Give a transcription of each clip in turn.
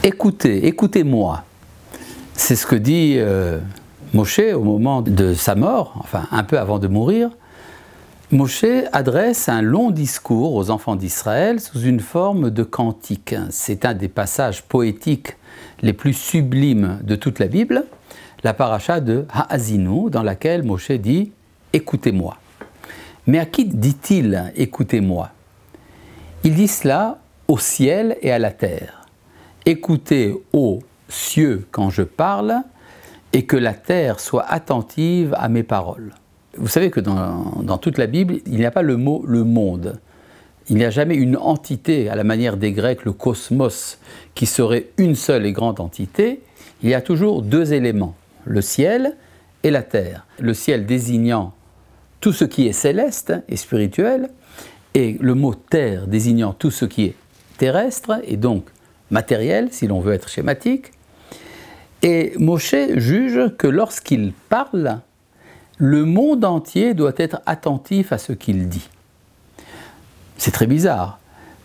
Écoutez, écoutez-moi. C'est ce que dit Moshe au moment de sa mort, enfin un peu avant de mourir. Moshe adresse un long discours aux enfants d'Israël sous une forme de cantique. C'est un des passages poétiques les plus sublimes de toute la Bible, la paracha de Ha'azinu, dans laquelle Moshe dit « Écoutez-moi ». Mais à qui dit-il « Écoutez-moi » ? Il dit cela au ciel et à la terre. « Écoutez aux cieux quand je parle, et que la terre soit attentive à mes paroles ». Vous savez que dans toute la Bible, il n'y a pas le mot « le monde ». Il n'y a jamais une entité, à la manière des Grecs, le cosmos, qui serait une seule et grande entité. Il y a toujours deux éléments, le ciel et la terre. Le ciel désignant tout ce qui est céleste et spirituel, et le mot terre désignant tout ce qui est terrestre, et donc matériel, si l'on veut être schématique. Et Moshe juge que lorsqu'il parle, le monde entier doit être attentif à ce qu'il dit. C'est très bizarre.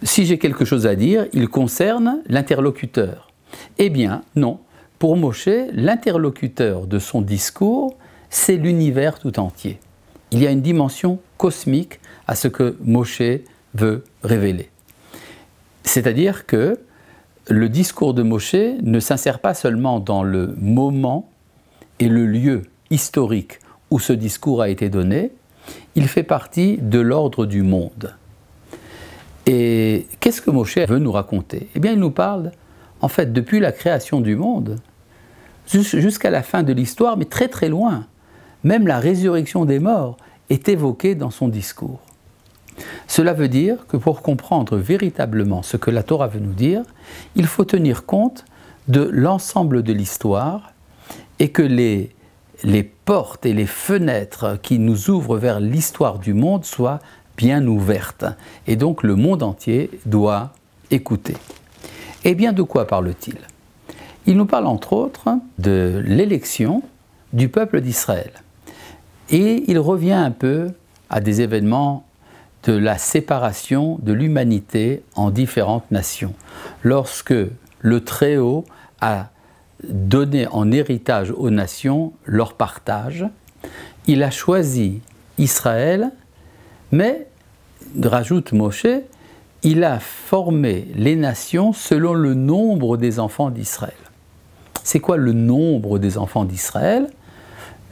Si j'ai quelque chose à dire, il concerne l'interlocuteur. Eh bien, non. Pour Moshe, l'interlocuteur de son discours, c'est l'univers tout entier. Il y a une dimension cosmique à ce que Moshe veut révéler. C'est-à-dire que le discours de Moshe ne s'insère pas seulement dans le moment et le lieu historique où ce discours a été donné, il fait partie de l'ordre du monde. Et qu'est-ce que Moshe veut nous raconter ? Eh bien, il nous parle, en fait, depuis la création du monde, jusqu'à la fin de l'histoire, mais très très loin. Même la résurrection des morts est évoquée dans son discours. Cela veut dire que pour comprendre véritablement ce que la Torah veut nous dire, il faut tenir compte de l'ensemble de l'histoire et que les portes et les fenêtres qui nous ouvrent vers l'histoire du monde soient bien ouvertes. Et donc le monde entier doit écouter. Eh bien, de quoi parle-t-il ? Il nous parle entre autres de l'élection du peuple d'Israël. Et il revient un peu à des événements de la séparation de l'humanité en différentes nations. Lorsque le Très-Haut a donné en héritage aux nations leur partage, il a choisi Israël, mais, rajoute Moshe, il a formé les nations selon le nombre des enfants d'Israël. C'est quoi le nombre des enfants d'Israël ?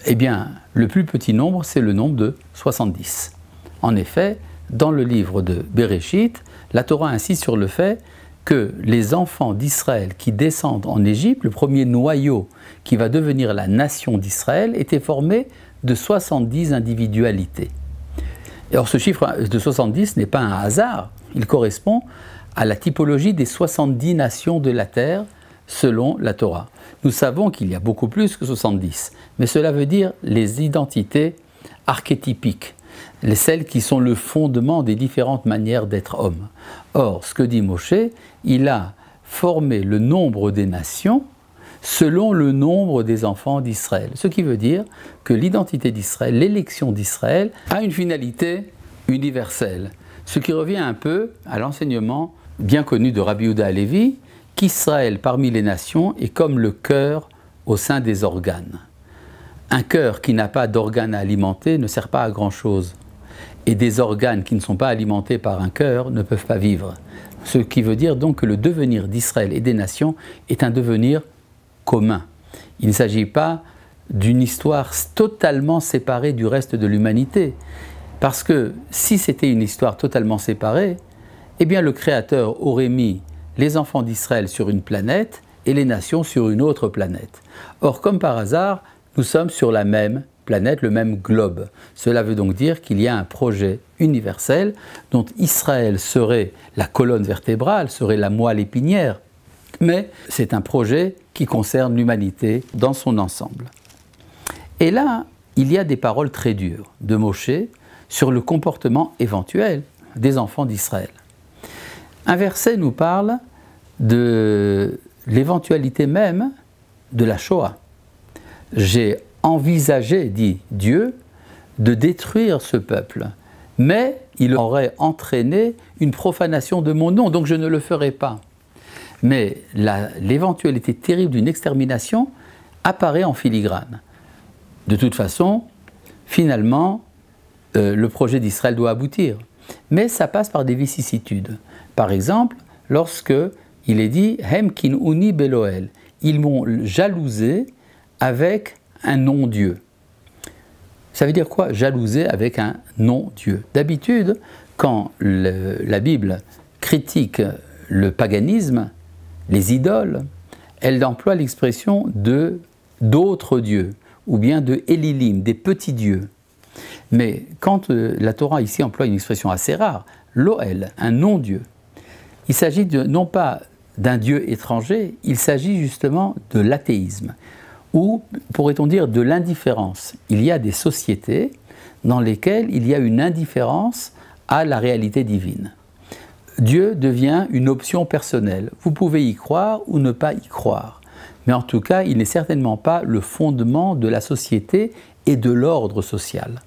Eh bien, le plus petit nombre, c'est le nombre de 70. En effet, dans le livre de Bereshit, la Torah insiste sur le fait que les enfants d'Israël qui descendent en Égypte, le premier noyau qui va devenir la nation d'Israël, était formé de 70 individualités. Et or, ce chiffre de 70 n'est pas un hasard, il correspond à la typologie des 70 nations de la terre selon la Torah. Nous savons qu'il y a beaucoup plus que 70, mais cela veut dire les identités archétypiques, celles qui sont le fondement des différentes manières d'être homme. Or, ce que dit Moshe, il a formé le nombre des nations selon le nombre des enfants d'Israël. Ce qui veut dire que l'identité d'Israël, l'élection d'Israël, a une finalité universelle. Ce qui revient un peu à l'enseignement bien connu de Rabbi Yehuda Halevi, qu'Israël parmi les nations est comme le cœur au sein des organes. Un cœur qui n'a pas d'organes à alimenter ne sert pas à grand-chose. Et des organes qui ne sont pas alimentés par un cœur ne peuvent pas vivre. Ce qui veut dire donc que le devenir d'Israël et des nations est un devenir commun. Il ne s'agit pas d'une histoire totalement séparée du reste de l'humanité. Parce que si c'était une histoire totalement séparée, eh bien le Créateur aurait mis les enfants d'Israël sur une planète et les nations sur une autre planète. Or, comme par hasard, nous sommes sur la même planète, le même globe. Cela veut donc dire qu'il y a un projet universel dont Israël serait la colonne vertébrale, serait la moelle épinière, mais c'est un projet qui concerne l'humanité dans son ensemble. Et là, il y a des paroles très dures de Moshe sur le comportement éventuel des enfants d'Israël. Un verset nous parle de l'éventualité même de la Shoah. J'ai envisagé, dit Dieu, de détruire ce peuple, mais il aurait entraîné une profanation de mon nom, donc je ne le ferai pas. mais l'éventualité terrible d'une extermination apparaît en filigrane. De toute façon, finalement, le projet d'Israël doit aboutir. Mais ça passe par des vicissitudes. Par exemple, lorsque il est dit « Hem kin uni beloel », ils m'ont jalousé avec un non-Dieu. Ça veut dire quoi, jalousé avec un non-Dieu? D'habitude, quand la Bible critique le paganisme, les idoles, elle emploie l'expression d'autres dieux, ou bien de Élilim, des petits dieux. Mais quand la Torah ici emploie une expression assez rare, l'Oel, un non-dieu, il s'agit non pas d'un dieu étranger, il s'agit justement de l'athéisme, ou pourrait-on dire de l'indifférence. Il y a des sociétés dans lesquelles il y a une indifférence à la réalité divine. Dieu devient une option personnelle. Vous pouvez y croire ou ne pas y croire. Mais en tout cas, il n'est certainement pas le fondement de la société et de l'ordre social.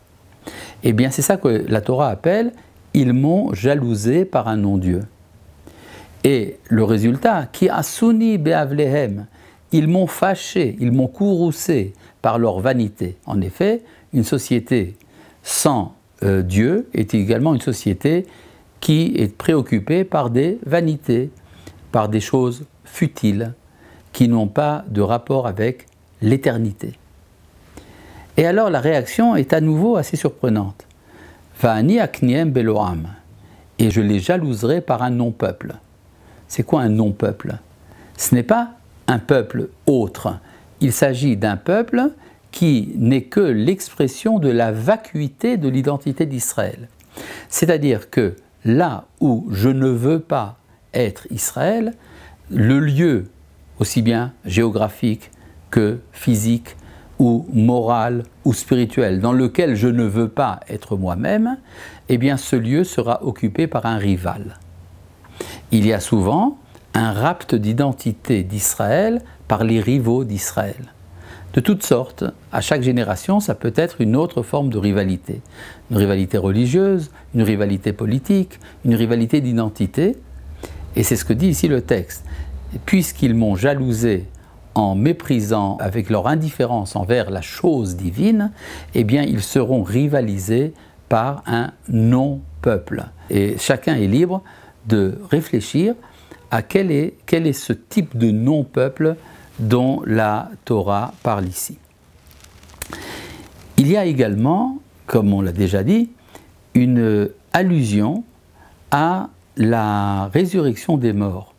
Eh bien, c'est ça que la Torah appelle « ils m'ont jalousé par un non-Dieu ». Et le résultat, « ki asuni be'avlehem » ils m'ont fâché, ils m'ont courroucé par leur vanité. En effet, une société sans Dieu est également une société qui est préoccupée par des vanités, par des choses futiles, qui n'ont pas de rapport avec l'éternité. Et alors la réaction est à nouveau assez surprenante. Va'ani akniem beloam, et je les jalouserai par un non-peuple. C'est quoi un non-peuple? Ce n'est pas un peuple autre. Il s'agit d'un peuple qui n'est que l'expression de la vacuité de l'identité d'Israël. C'est-à-dire que là où je ne veux pas être Israël, le lieu, aussi bien géographique que physique, ou moral, ou spirituel, dans lequel je ne veux pas être moi-même, eh bien ce lieu sera occupé par un rival. Il y a souvent un rapt d'identité d'Israël par les rivaux d'Israël. De toutes sortes, à chaque génération, ça peut être une autre forme de rivalité. Une rivalité religieuse, une rivalité politique, une rivalité d'identité. Et c'est ce que dit ici le texte. Puisqu'ils m'ont jalousé en méprisant avec leur indifférence envers la chose divine, eh bien ils seront rivalisés par un non-peuple. Et chacun est libre de réfléchir à quel est ce type de non-peuple dont la Torah parle ici. Il y a également, comme on l'a déjà dit, une allusion à la résurrection des morts.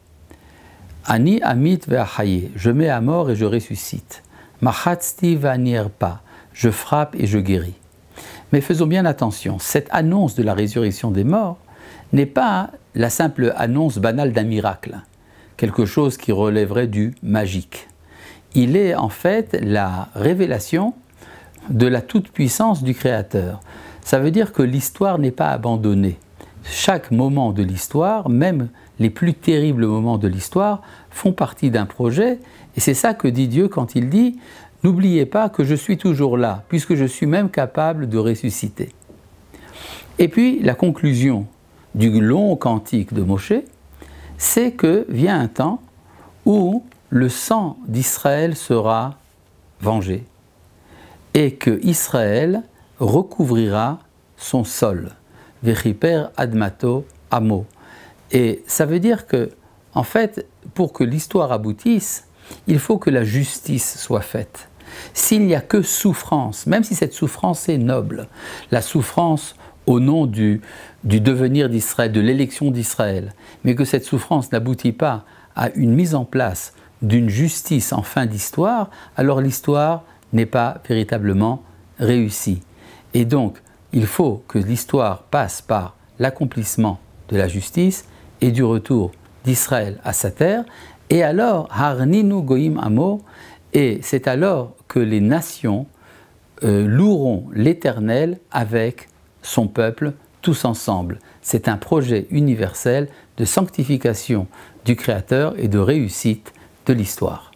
Ani amit ve'achaye, je mets à mort et je ressuscite. Machatzti ve'anierpa, je frappe et je guéris. Mais faisons bien attention, cette annonce de la résurrection des morts n'est pas la simple annonce banale d'un miracle, quelque chose qui relèverait du magique. Il est en fait la révélation de la toute-puissance du Créateur. Ça veut dire que l'histoire n'est pas abandonnée. Chaque moment de l'histoire, même les plus terribles moments de l'histoire, font partie d'un projet, et c'est ça que dit Dieu quand il dit « N'oubliez pas que je suis toujours là, puisque je suis même capable de ressusciter. » Et puis la conclusion du long cantique de Moshe, c'est que vient un temps où le sang d'Israël sera vengé, et que Israël recouvrira son sol. Vechiper admato amo. Et ça veut dire que, en fait, pour que l'histoire aboutisse, il faut que la justice soit faite. S'il n'y a que souffrance, même si cette souffrance est noble, la souffrance au nom du devenir d'Israël, de l'élection d'Israël, mais que cette souffrance n'aboutit pas à une mise en place d'une justice en fin d'histoire, alors l'histoire n'est pas véritablement réussie. Et donc, il faut que l'histoire passe par l'accomplissement de la justice et du retour d'Israël à sa terre, et alors, Harninu Goïm Amo, et c'est alors que les nations loueront l'Éternel avec son peuple, tous ensemble. C'est un projet universel de sanctification du Créateur et de réussite de l'histoire.